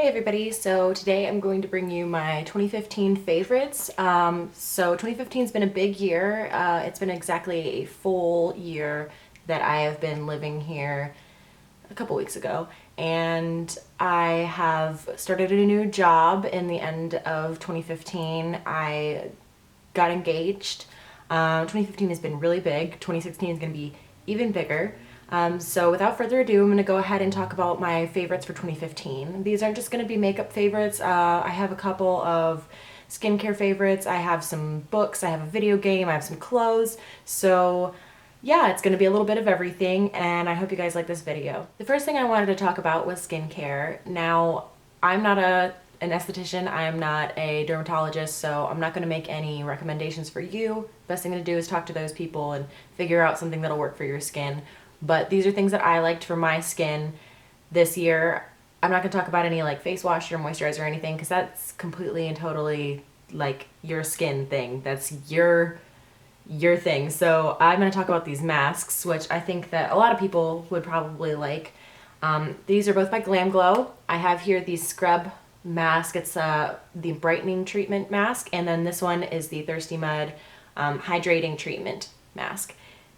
Hey everybody, so today I'm going to bring you my 2015 favorites. So 2015's been a big year. It's been exactly a full year that I have been living here a couple weeks ago. And I have started a new job in the end of 2015. I got engaged. 2015 has been really big. 2016 is going to be even bigger. So without further ado, I'm going to go ahead and talk about my favorites for 2015. These aren't just going to be makeup favorites. I have a couple of skincare favorites. I have some books. I have a video game. I have some clothes. So yeah, it's going to be a little bit of everything, and I hope you guys like this video. The first thing I wanted to talk about was skincare. Now, I'm not an esthetician, I'm not a dermatologist, so I'm not going to make any recommendations for you. Best thing to do is talk to those people and figure out something that'll work for your skin. But these are things that I liked for my skin this year. I'm not going to talk about any like face wash or moisturizer or anything because that's completely and totally like your skin thing. That's your thing. So I'm going to talk about these masks, which I think that a lot of people would probably like. These are both by Glam Glow. I have here the scrub mask. It's the brightening treatment mask, and then this one is the Thirsty Mud hydrating treatment mask.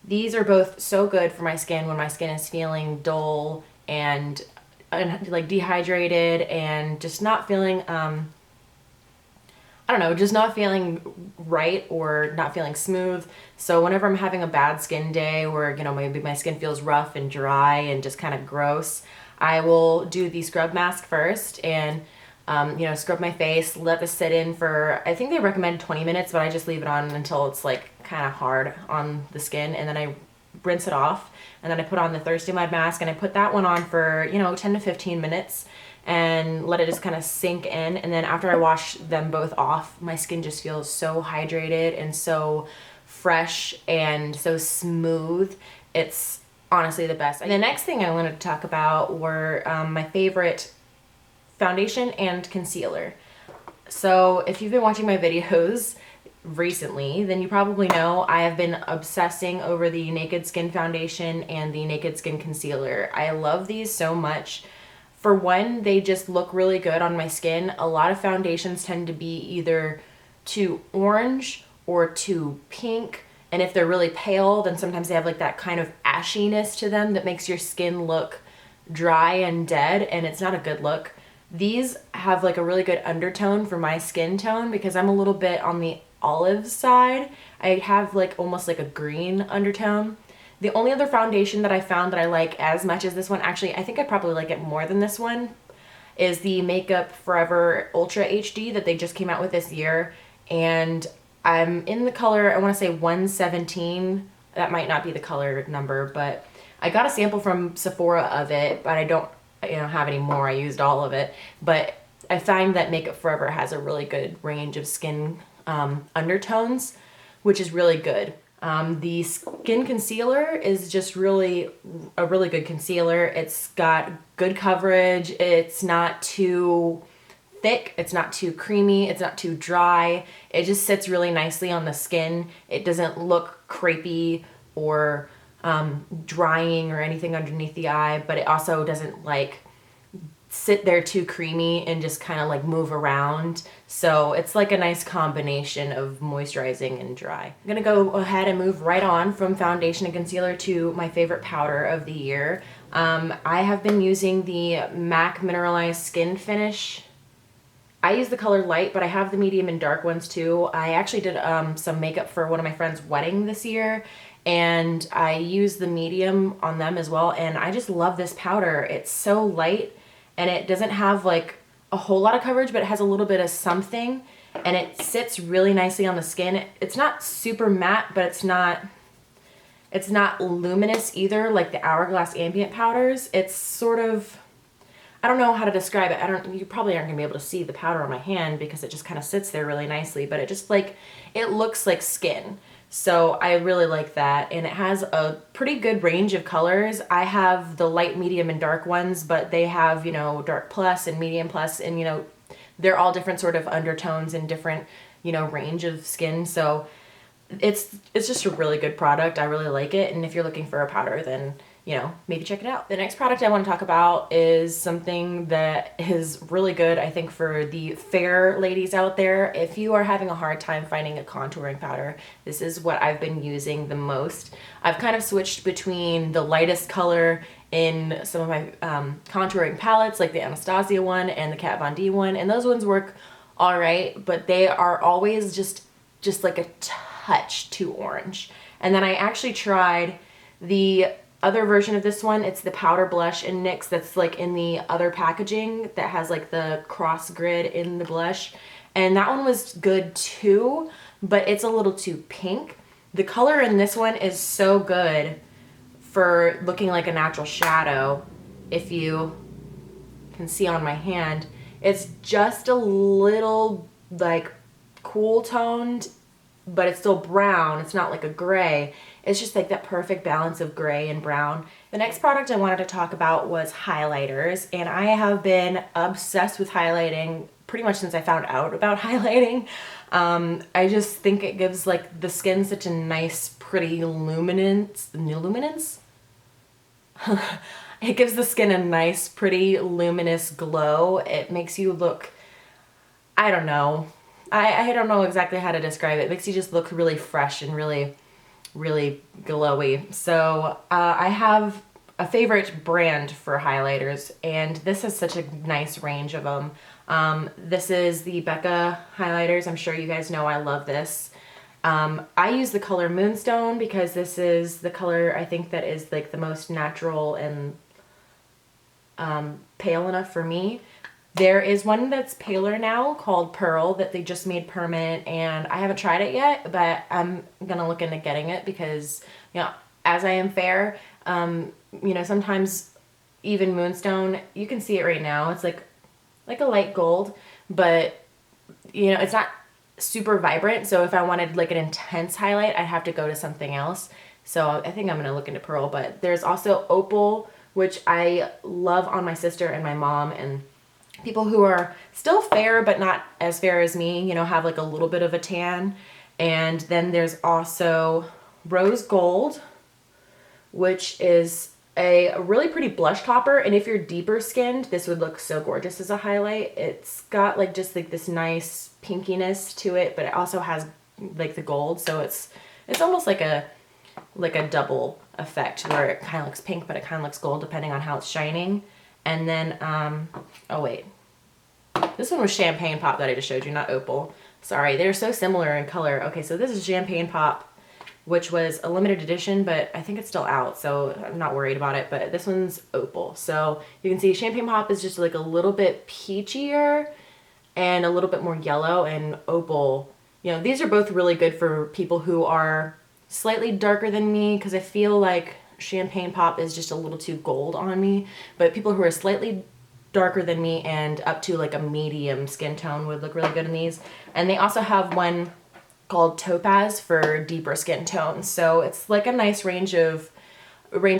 These are both so good for my skin when my skin is feeling dull and like dehydrated and just not feeling I don't know, just not feeling right or not feeling smooth. So whenever I'm having a bad skin day where, you know, maybe my skin feels rough and dry and just kind of gross, I will do the scrub mask first and, scrub my face, let this sit in for, I think they recommend 20 minutes, but I just leave it on until it's like kind of hard on the skin, and then I rinse it off. And then I put on the Thirsty Mud mask, and I put that one on for, 10 to 15 minutes and let it just kind of sink in. And then after I wash them both off, my skin just feels so hydrated and so fresh and so smooth. It's honestly the best. And the next thing I wanted to talk about were my favorite foundation and concealer. So if you've been watching my videos recently, then you probably know I have been obsessing over the Naked Skin foundation and the Naked Skin concealer. I love these so much. For one, they just look really good on my skin. A lot of foundations tend to be either too orange or too pink. And if they're really pale, then sometimes they have like that kind of ashiness to them that makes your skin look dry and dead, and it's not a good look. These have like a really good undertone for my skin tone because I'm a little bit on the olive side. I have like almost like a green undertone. The only other foundation that I found that I like as much as this one, actually I think I probably like it more than this one, is the Makeup Forever Ultra HD that they just came out with this year. And I'm in the color, I want to say 117. That might not be the color number, but I got a sample from Sephora of it, but I don't have any more. I used all of it. But I find that Makeup Forever has a really good range of skin undertones, which is really good. The skin concealer is just really a really good concealer. It's got good coverage. It's not too thick. It's not too creamy. It's not too dry. It just sits really nicely on the skin. It doesn't look crepey or drying or anything underneath the eye, but it also doesn't like sit there too creamy and just kind of like move around. So it's like a nice combination of moisturizing and dry. I'm gonna go ahead and move right on from foundation and concealer to my favorite powder of the year. I have been using the MAC Mineralized Skin Finish. I use the color light, but I have the medium and dark ones too. I actually did some makeup for one of my friends' wedding this year, and I used the medium on them as well, and I just love this powder. It's so light, and it doesn't have like a whole lot of coverage, but it has a little bit of something, and it sits really nicely on the skin. It's not super matte, but it's not luminous either, like the Hourglass Ambient powders. It's sort of, I don't know how to describe it. You probably aren't gonna be able to see the powder on my hand because it just kind of sits there really nicely, but it just like, it looks like skin. So I really like that, and it has a pretty good range of colors. I have the light, medium, and dark ones, but they have, dark plus and medium plus, and they're all different sort of undertones and different, range of skin. So it's just a really good product. I really like it, and if you're looking for a powder, then maybe check it out. The next product I want to talk about is something that is really good, I think, for the fair ladies out there. If you are having a hard time finding a contouring powder, this is what I've been using the most. I've kind of switched between the lightest color in some of my contouring palettes, like the Anastasia one and the Kat Von D one, and those ones work all right, but they are always just like a touch too orange. And then I actually tried the other version of this one. It's the powder blush in NYX that's like in the other packaging that has like the cross grid in the blush. And that one was good too, but it's a little too pink. The color in this one is so good for looking like a natural shadow. If you can see on my hand, it's just a little like cool toned, but it's still brown. It's not like a gray. It's just like that perfect balance of gray and brown. The next product I wanted to talk about was highlighters, and I have been obsessed with highlighting pretty much since I found out about highlighting. I just think it gives like the skin such a nice, pretty luminance. It gives the skin a nice, pretty luminous glow. It makes you look, I don't know. I don't know exactly how to describe it. It makes you just look really fresh and really, really glowy. So I have a favorite brand for highlighters, and this has such a nice range of them. This is the Becca highlighters. I'm sure you guys know I love this. I use the color Moonstone because this is the color I think that is like the most natural and pale enough for me. There is one that's paler now called Pearl that they just made permanent, and I haven't tried it yet, but I'm gonna look into getting it because, as I am fair, sometimes even Moonstone, you can see it right now. It's like a light gold, but it's not super vibrant. So if I wanted like an intense highlight, I'd have to go to something else. So I think I'm gonna look into Pearl, but there's also Opal, which I love on my sister and my mom, and people who are still fair but not as fair as me, have like a little bit of a tan. And then there's also Rose Gold, which is a really pretty blush topper, and if you're deeper skinned, this would look so gorgeous as a highlight. It's got like just like this nice pinkiness to it, but it also has like the gold, so it's almost like a double effect where it kind of looks pink but it kind of looks gold depending on how it's shining. And then, oh wait, this one was Champagne Pop that I just showed you, not Opal. Sorry, they're so similar in color. Okay, so this is Champagne Pop, which was a limited edition, but I think it's still out, so I'm not worried about it. But this one's Opal. So you can see Champagne Pop is just like a little bit peachier and a little bit more yellow, and Opal, these are both really good for people who are slightly darker than me, because I feel like Champagne Pop is just a little too gold on me, but people who are slightly darker than me and up to like a medium skin tone would look really good in these. And they also have one called Topaz for deeper skin tones, so it's like a nice range of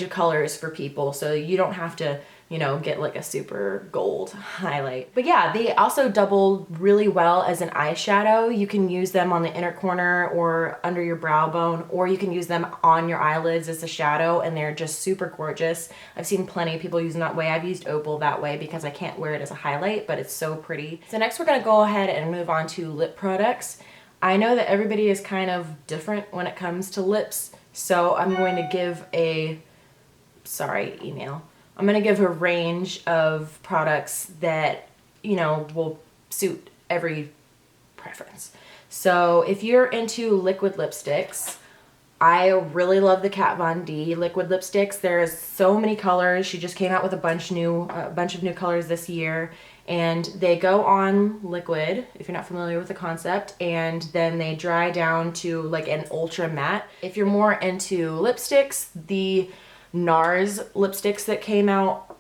colors for people, so you don't have to get like a super gold highlight. But yeah, they also double really well as an eyeshadow. You can use them on the inner corner or under your brow bone, or you can use them on your eyelids as a shadow, and they're just super gorgeous. I've seen plenty of people using that way. I've used Opal that way because I can't wear it as a highlight, but it's so pretty. So next we're gonna go ahead and move on to lip products. I know that everybody is kind of different when it comes to lips, so I'm going to give I'm going to give a range of products that, will suit every preference. So if you're into liquid lipsticks, I really love the Kat Von D liquid lipsticks. There's so many colors. She just came out with a bunch of new colors this year, and they go on liquid, if you're not familiar with the concept, and then they dry down to like an ultra matte. If you're more into lipsticks, the NARS lipsticks that came out,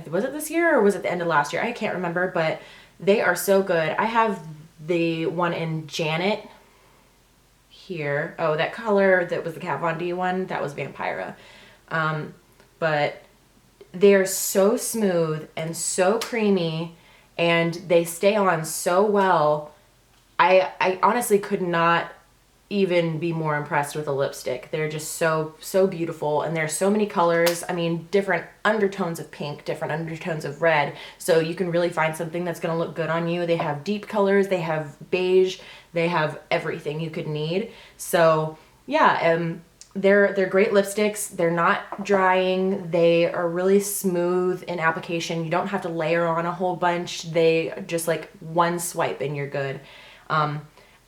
was it this year or was it the end of last year? I can't remember, but they are so good. I have the one in Janet here. Oh, that color that was the Kat Von D one, that was Vampira. But they're so smooth and so creamy, and they stay on so well. I honestly could not even be more impressed with a lipstick. They're just so beautiful, and there's so many colors. I mean, different undertones of pink, different undertones of red, so you can really find something that's going to look good on you. They have deep colors, they have beige, they have everything you could need. So yeah, they're great lipsticks. They're not drying. They are really smooth in application. You don't have to layer on a whole bunch. They just like one swipe and you're good.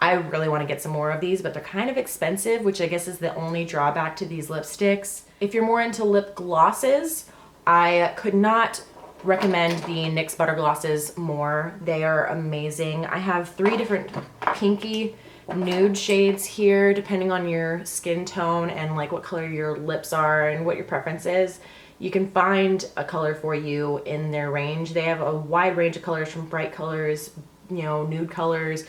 I really want to get some more of these, but they're kind of expensive, which I guess is the only drawback to these lipsticks. If you're more into lip glosses, I could not recommend the NYX Butter Glosses more. They are amazing. I have 3 different pinky nude shades here, depending on your skin tone and like what color your lips are and what your preference is. You can find a color for you in their range. They have a wide range of colors, from bright colors, you know, nude colors,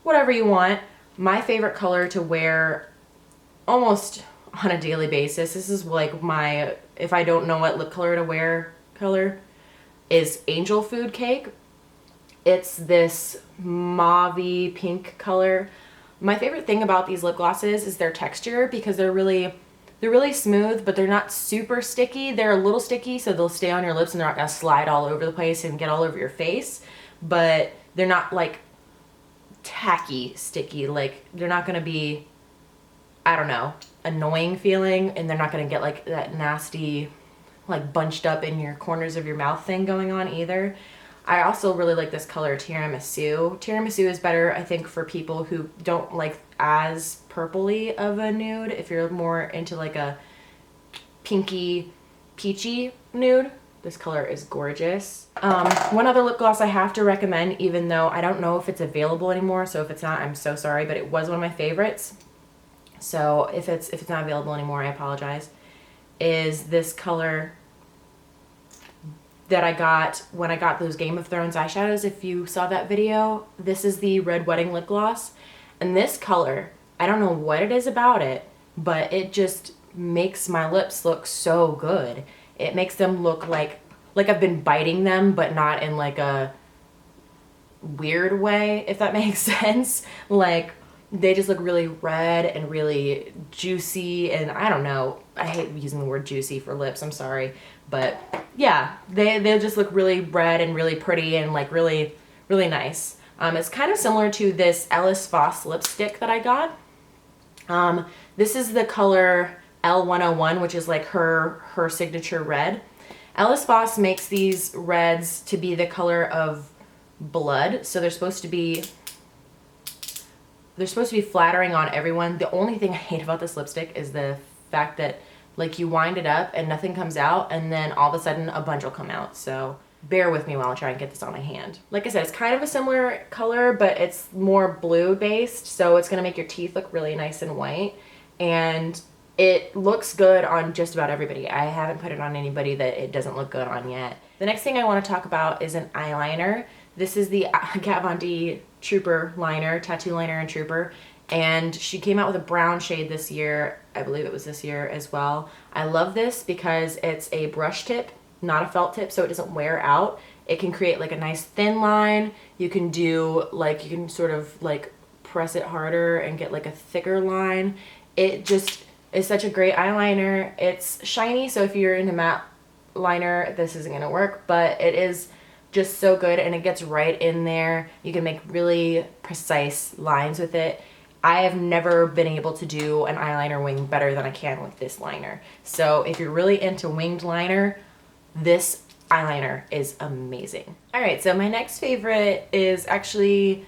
whatever you want. My favorite color to wear almost on a daily basis, this is like my, if I don't know what lip color to wear color, is Angel Food Cake. It's this mauve-y pink color. My favorite thing about these lip glosses is their texture, because they're really smooth, but they're not super sticky. They're a little sticky, so they'll stay on your lips and they're not gonna slide all over the place and get all over your face, but they're not like tacky sticky. Like, they're not gonna be, I don't know, annoying feeling, and they're not gonna get like that nasty, like bunched up in your corners of your mouth thing going on either. I also really like this color, Tiramisu. Tiramisu is better, I think, for people who don't like as purpley of a nude. If you're more into like a pinky, peachy nude, this color is gorgeous. One other lip gloss I have to recommend, even though I don't know if it's available anymore, so if it's not, I'm so sorry, but it was one of my favorites. So if it's not available anymore, I apologize. Is this color that I got when I got those Game of Thrones eyeshadows. If you saw that video, this is the Red Wedding lip gloss. And this color, I don't know what it is about it, but it just makes my lips look so good. It makes them look like I've been biting them, but not in like a weird way, if that makes sense. Like, they just look really red and really juicy, and I don't know, I hate using the word juicy for lips, I'm sorry, but yeah, they just look really red and really pretty and like really nice. It's kind of similar to this Ellis Foss lipstick that I got. This is the color L101, which is like her signature red. Ellis Foss makes these reds to be the color of blood, so they're supposed to be flattering on everyone. The only thing I hate about this lipstick is the fact that like you wind it up and nothing comes out, and then all of a sudden a bunch will come out. So bear with me while I try and get this on my hand. Like I said, it's kind of a similar color, but it's more blue based, so it's gonna make your teeth look really nice and white, and it looks good on just about everybody. I haven't put it on anybody that it doesn't look good on yet. The next thing I want to talk about is an eyeliner. This is the Kat Von D Trooper liner, tattoo liner and Trooper, and she came out with a brown shade this year. I believe it was this year as well. I love this because it's a brush tip, not a felt tip, so it doesn't wear out. It can create like a nice thin line. You can do like, you can sort of like press it harder and get like a thicker line. It just is such a great eyeliner. It's shiny, so if you're into matte liner, this isn't gonna work, but it is just so good, and it gets right in there. You can make really precise lines with it. I have never been able to do an eyeliner wing better than I can with this liner. So if you're really into winged liner, this eyeliner is amazing. All right, so my next favorite is actually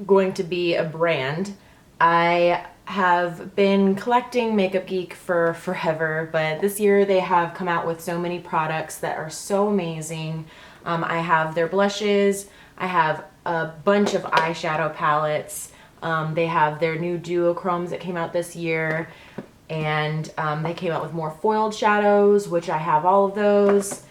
going to be a brand. I have been collecting Makeup Geek for forever, but this year they have come out with so many products that are so amazing. I have their blushes, I have a bunch of eyeshadow palettes, they have their new duochromes that came out this year, and they came out with more foiled shadows, which I have all of those.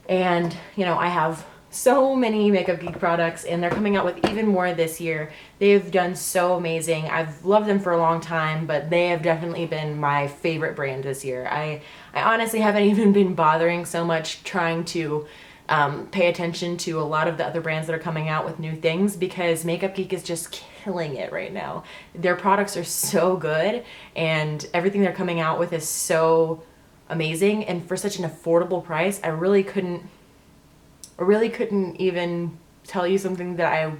And you know, I have so many Makeup Geek products, and they're coming out with even more this year. They've done so amazing. I've loved them for a long time, but they have definitely been my favorite brand this year. I honestly haven't even been bothering so much trying to pay attention to a lot of the other brands that are coming out with new things, because Makeup Geek is just killing it right now. Their products are so good, and everything they're coming out with is so amazing, and for such an affordable price. I really couldn't even tell you something that I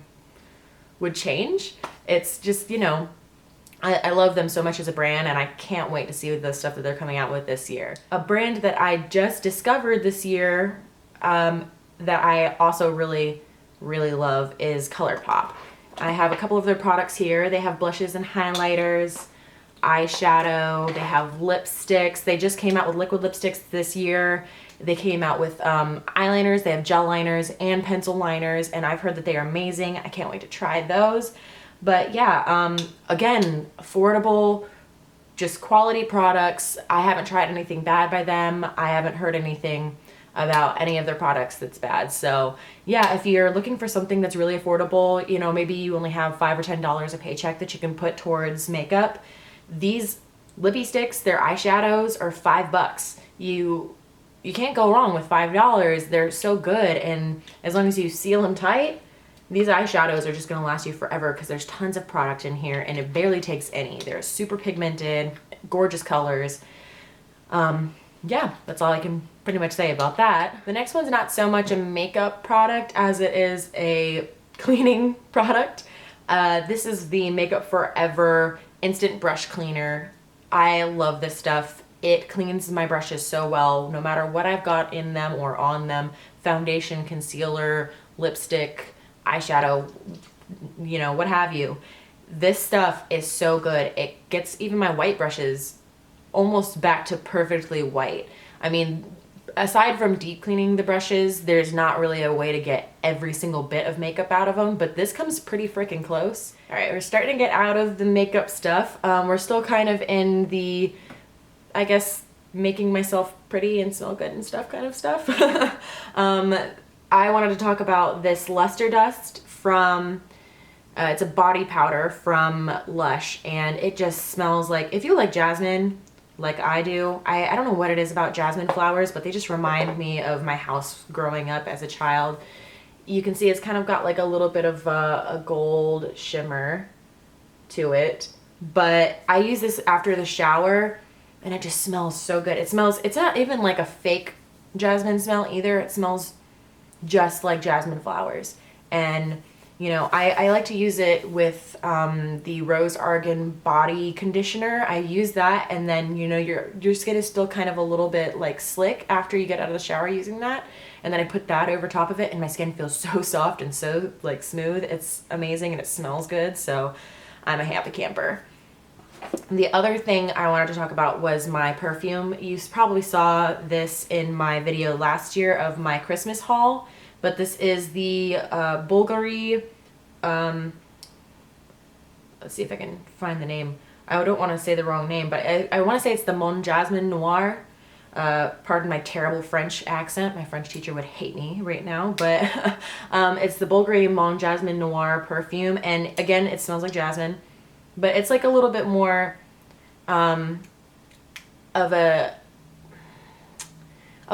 would change. It's just, you know, I love them so much as a brand, and I can't wait to see the stuff that they're coming out with this year. A brand that I just discovered this year that I also really, really love is ColourPop. I have a couple of their products here. They have blushes and highlighters, eyeshadow, they have lipsticks. They just came out with liquid lipsticks this year. They came out with eyeliners, they have gel liners and pencil liners, and I've heard that they are amazing. I can't wait to try those. But yeah, again, affordable, just quality products. I haven't tried anything bad by them. I haven't heard anything about any of their products that's bad. So yeah, if you're looking for something that's really affordable, you know, maybe you only have $5 or $10 a paycheck that you can put towards makeup, these lippy sticks, their eyeshadows are $5. You can't go wrong with $5. They're so good, and as long as you seal them tight, these eyeshadows are just gonna last you forever, because there's tons of product in here and it barely takes any. They're super pigmented, gorgeous colors. Yeah, that's all I can pretty much say about that. The next one's not so much a makeup product as it is a cleaning product. This is the Makeup Forever Instant Brush Cleaner. I love this stuff. It cleans my brushes so well, no matter what I've got in them or on them. Foundation, concealer, lipstick, eyeshadow, you know, what have you. This stuff is so good. It gets even my white brushes almost back to perfectly white. I mean, aside from deep cleaning the brushes, there's not really a way to get every single bit of makeup out of them, but this comes pretty freaking close. All right, we're starting to get out of the makeup stuff. We're still kind of in the, I guess, making myself pretty and smell good and stuff kind of stuff. I wanted to talk about this Luster Dust from, it's a body powder from Lush, and it just smells like, if you like jasmine, like I do, I don't know what it is about jasmine flowers, but they just remind me of my house growing up as a child. You can see it's kind of got like a little bit of a gold shimmer to it, but I use this after the shower, and it just smells so good. It smells, it's not even like a fake jasmine smell either. It smells just like jasmine flowers. And you know, I like to use it with the Rose Argan body conditioner. I use that, and then, you know, your skin is still kind of a little bit like slick after you get out of the shower using that, and then I put that over top of it, and my skin feels so soft and so like smooth. It's amazing, and it smells good, so I'm a happy camper. The other thing I wanted to talk about was my perfume. You probably saw this in my video last year of my Christmas haul, but this is the Bulgari, let's see if I can find the name. I don't want to say the wrong name, but I want to say it's the Mon Jasmine Noir. Pardon my terrible French accent. My French teacher would hate me right now, but it's the Bulgari Mon Jasmine Noir perfume, and again, it smells like jasmine, but it's like a little bit more of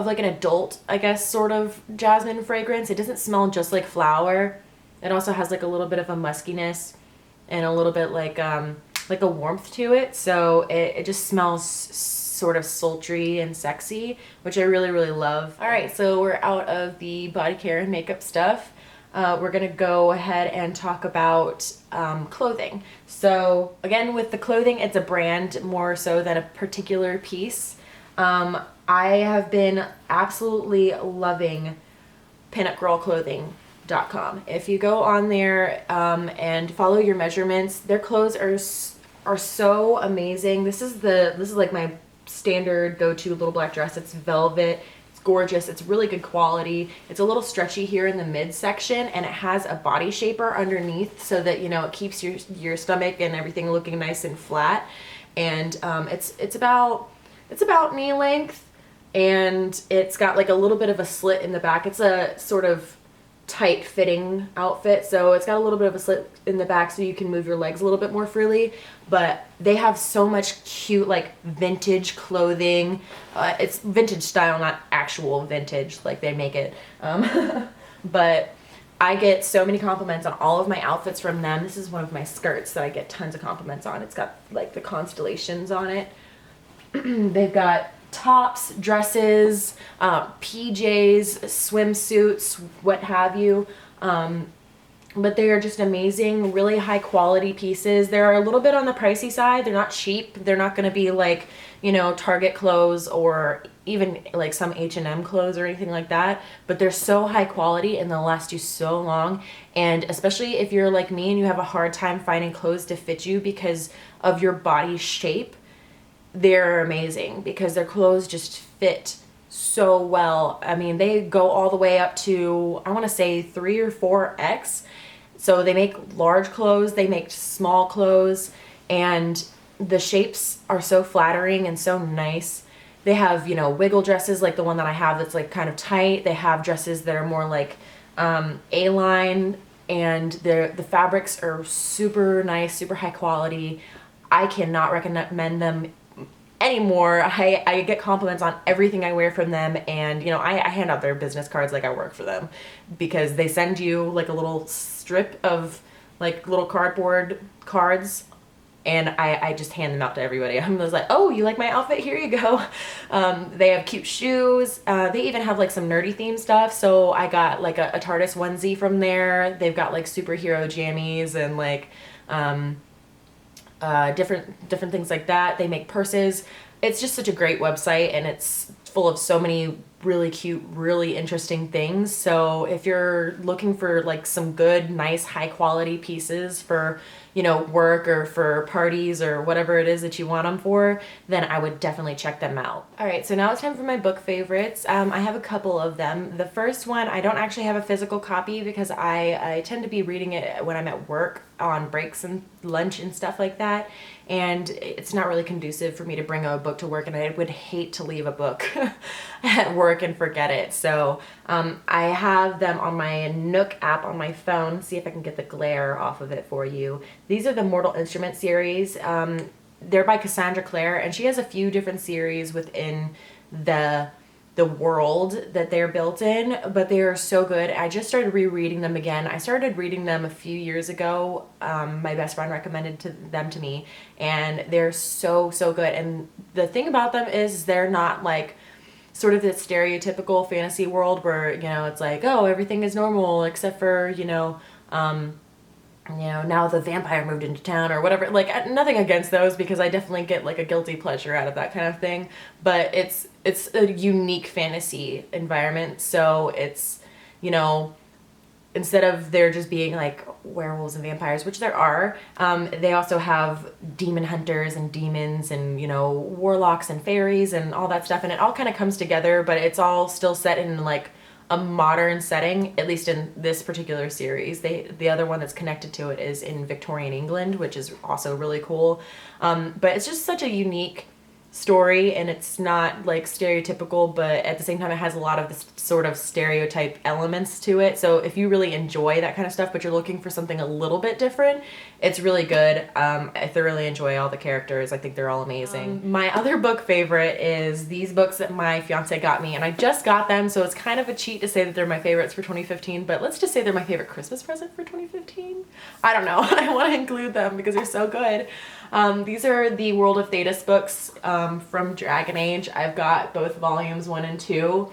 like an adult, I guess, sort of jasmine fragrance. It doesn't smell just like flower. It also has like a little bit of a muskiness and a little bit like a warmth to it. So it just smells sort of sultry and sexy, which I really, really love. All right, so we're out of the body care and makeup stuff. We're gonna go ahead and talk about clothing. So again, with the clothing, it's a brand more so than a particular piece. I have been absolutely loving pinupgirlclothing.com. If you go on there and follow your measurements, their clothes are so amazing. This is like my standard go-to little black dress. It's velvet. It's gorgeous. It's really good quality. It's a little stretchy here in the midsection, and it has a body shaper underneath so that, you know, it keeps your stomach and everything looking nice and flat. And it's about knee length, and it's got like a little bit of a slit in the back. It's a sort of tight fitting outfit, so it's got a little bit of a slit in the back so you can move your legs a little bit more freely. But they have so much cute like vintage clothing. It's vintage style, not actual vintage like they make it. But I get so many compliments on all of my outfits from them. This is one of my skirts that I get tons of compliments on. It's got like the constellations on it. They've got tops, dresses, PJs, swimsuits, what have you. But they are just amazing, really high quality pieces. They're a little bit on the pricey side. They're not cheap. They're not going to be like, you know, Target clothes or even like some H&M clothes or anything like that. But they're so high quality and they'll last you so long. And especially if you're like me and you have a hard time finding clothes to fit you because of your body shape, they're amazing because their clothes just fit so well. I mean, they go all the way up to, I want to say 3 or 4X. So they make large clothes, they make small clothes, and the shapes are so flattering and so nice. They have, you know, wiggle dresses like the one that I have that's like kind of tight. They have dresses that are more like A-line, and the fabrics are super nice, super high quality. I cannot recommend them anymore. I get compliments on everything I wear from them, and you know, I hand out their business cards like I work for them, because they send you like a little strip of like little cardboard cards, and I just hand them out to everybody. I'm just like, oh, you like my outfit? Here you go. They have cute shoes. They even have like some nerdy theme stuff. So I got like a TARDIS onesie from there. They've got like superhero jammies and like different things like that. They make purses. It's just such a great website, and it's full of so many really cute, really interesting things. So if you're looking for like some good, nice, high quality pieces for, you know, work or for parties or whatever it is that you want them for, then I would definitely check them out. All right, so now it's time for my book favorites. I have a couple of them. The first one, I don't actually have a physical copy because I tend to be reading it when I'm at work on breaks and lunch and stuff like that. And it's not really conducive for me to bring a book to work, and I would hate to leave a book at work and forget it. So I have them on my Nook app on my phone. See if I can get the glare off of it for you. These are the Mortal Instruments series. They're by Cassandra Clare, and she has a few different series within the world that they're built in, but they are so good. I just started rereading them again. I started reading them a few years ago. My best friend recommended them to me, and they're so good. And the thing about them is they're not like sort of this stereotypical fantasy world where, you know, it's like, oh, everything is normal except for, now the vampire moved into town or whatever. Like, nothing against those, because I definitely get like a guilty pleasure out of that kind of thing. But it's a unique fantasy environment. So it's, you know, instead of there just being like werewolves and vampires, which there are, they also have demon hunters and demons and, you know, warlocks and fairies and all that stuff. And it all kind of comes together, but it's all still set in like a modern setting, at least in this particular series. The other one that's connected to it is in Victorian England, which is also really cool. But it's just such a unique story, and it's not like stereotypical, but at the same time it has a lot of this sort of stereotype elements to it. So if you really enjoy that kind of stuff but you're looking for something a little bit different, it's really good. I thoroughly enjoy all the characters. I think they're all amazing. My other book favorite is these books that my fiance got me, and I just got them, so it's kind of a cheat to say that they're my favorites for 2015, but let's just say they're my favorite Christmas present for 2015. I don't know. I want to include them because they're so good. These are the World of Thedas books from Dragon Age. I've got both volumes 1 and 2.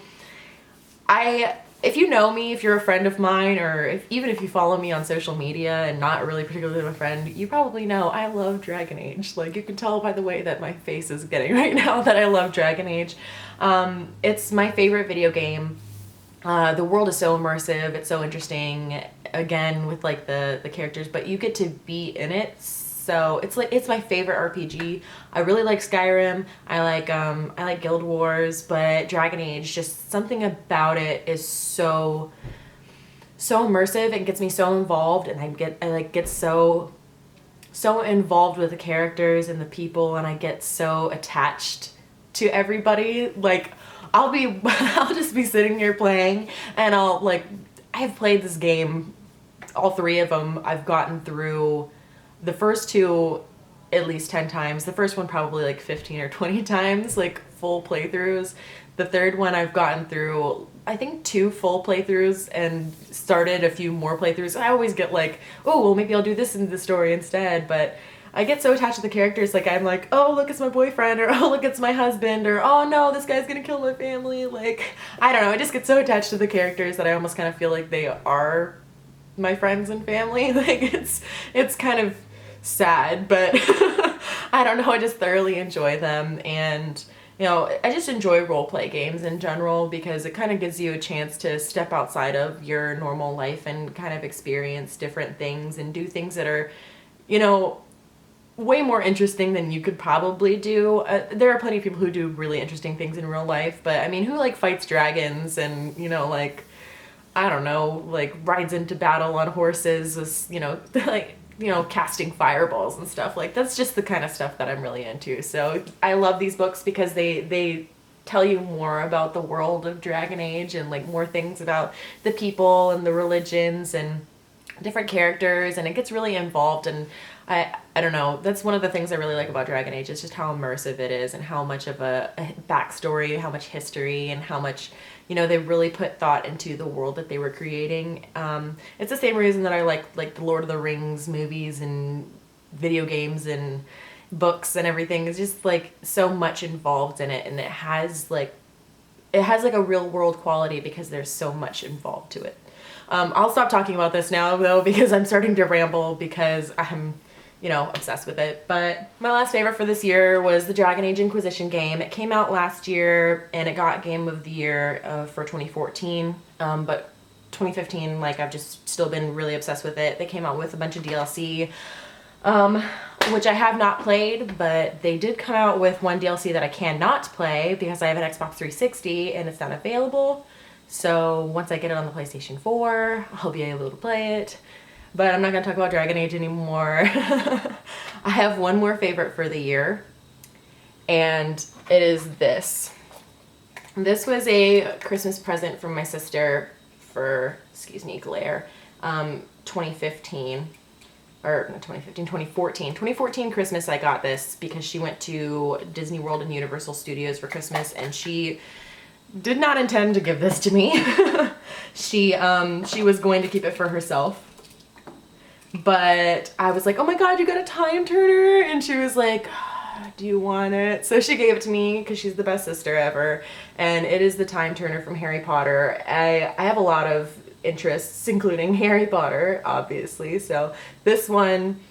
If you know me, if you're a friend of mine, or even if you follow me on social media and not really particularly my friend, you probably know I love Dragon Age. Like, you can tell by the way that my face is getting right now that I love Dragon Age. It's my favorite video game. The world is so immersive. It's so interesting, again, with like the characters, but you get to be in it. So it's my favorite RPG. I really like Skyrim. I like Guild Wars, but Dragon Age, just something about it is so immersive and gets me so involved, and I get so involved with the characters and the people, and I get so attached to everybody. Like, I'll just be sitting here playing, and I'll like I have played this game, all 3 of them. I've gotten through the first 2 at least 10 times. The first one probably like 15 or 20 times, like full playthroughs. The third one I've gotten through, I think 2 full playthroughs and started a few more playthroughs. I always get like, oh, well, maybe I'll do this in the story instead, but I get so attached to the characters, like I'm like, oh, look, it's my boyfriend, or oh, look, it's my husband, or oh no, this guy's gonna kill my family. Like, I don't know, I just get so attached to the characters that I almost kind of feel like they are my friends and family. Like, it's kind of sad, but I don't know, I just thoroughly enjoy them. And you know, I just enjoy role play games in general because it kind of gives you a chance to step outside of your normal life and kind of experience different things and do things that are, you know, way more interesting than you could probably do. There are plenty of people who do really interesting things in real life, but I mean, who like fights dragons and, you know, like, I don't know, like rides into battle on horses, is, you know, like, you know, casting fireballs and stuff. Like, that's just the kind of stuff that I'm really into. So I love these books because they tell you more about the world of Dragon Age and like more things about the people and the religions and different characters, and it gets really involved. And I don't know, that's one of the things I really like about Dragon Age, is just how immersive it is and how much of a backstory, how much history, and how much, you know, they really put thought into the world that they were creating. It's the same reason that I like the Lord of the Rings movies and video games and books and everything. It's just like so much involved in it, and it has like a real world quality because there's so much involved to it. I'll stop talking about this now though, because I'm starting to ramble because I'm, you know, obsessed with it. But my last favorite for this year was the Dragon Age Inquisition game. It came out last year and it got Game of the Year for 2014. But 2015, like, I've just still been really obsessed with it. They came out with a bunch of DLC, which I have not played, but they did come out with one DLC that I cannot play because I have an Xbox 360 and it's not available. So once I get it on the PlayStation 4, I'll be able to play it. But I'm not going to talk about Dragon Age anymore. I have one more favorite for the year, and it is this. This was a Christmas present from my sister for, excuse me, glare, 2015. Or not 2015, 2014. 2014 Christmas I got this because she went to Disney World and Universal Studios for Christmas, and she did not intend to give this to me. She was going to keep it for herself. But I was like, oh my god, you got a time turner? And she was like, do you want it? So she gave it to me because she's the best sister ever. And it is the time turner from Harry Potter. I have a lot of interests, including Harry Potter, obviously. So this one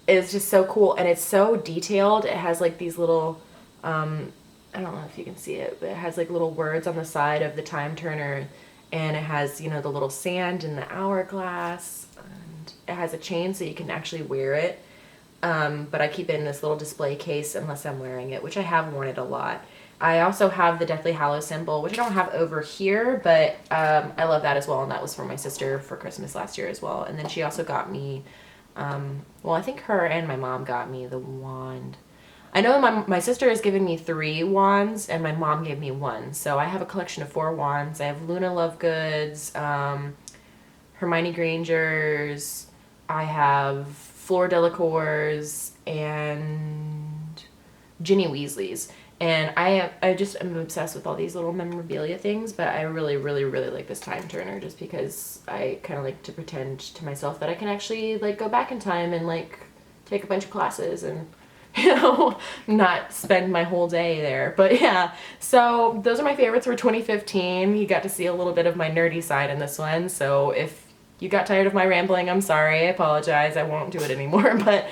is just so cool, and it's so detailed. It has like these little, I don't know if you can see it, but it has like little words on the side of the time turner, and it has, you know, the little sand in the hourglass, and it has a chain so you can actually wear it. But I keep it in this little display case unless I'm wearing it, which I have worn it a lot. I also have the Deathly Hallows symbol, which I don't have over here, but I love that as well, and that was for my sister for Christmas last year as well. And then she also got me, well, I think her and my mom got me the wand. I know my sister has given me 3 wands, and my mom gave me 1. So I have a collection of 4 wands. I have Luna Lovegood's, Hermione Granger's, I have Fleur Delacour's, and Ginny Weasley's. And I just am obsessed with all these little memorabilia things, but I really, really, really like this time turner just because I kind of like to pretend to myself that I can actually like go back in time and like take a bunch of classes and, you know, not spend my whole day there. But yeah, so those are my favorites for 2015. You got to see a little bit of my nerdy side in this one. So if you got tired of my rambling, I'm sorry. I apologize. I won't do it anymore. But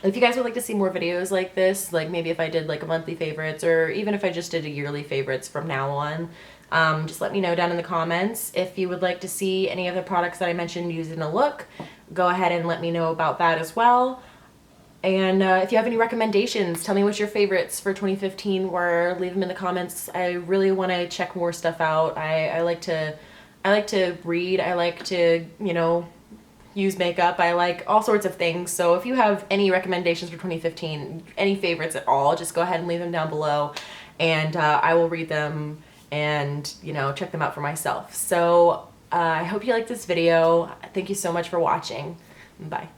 if you guys would like to see more videos like this, like maybe if I did like a monthly favorites, or even if I just did a yearly favorites from now on, just let me know down in the comments. If you would like to see any of the products that I mentioned used in a look, go ahead and let me know about that as well. And if you have any recommendations, tell me what your favorites for 2015 were. Leave them in the comments. I really want to check more stuff out. I like to read. I like to, you know, use makeup. I like all sorts of things. So if you have any recommendations for 2015, any favorites at all, just go ahead and leave them down below, and I will read them and, you know, check them out for myself. So I hope you liked this video. Thank you so much for watching. Bye.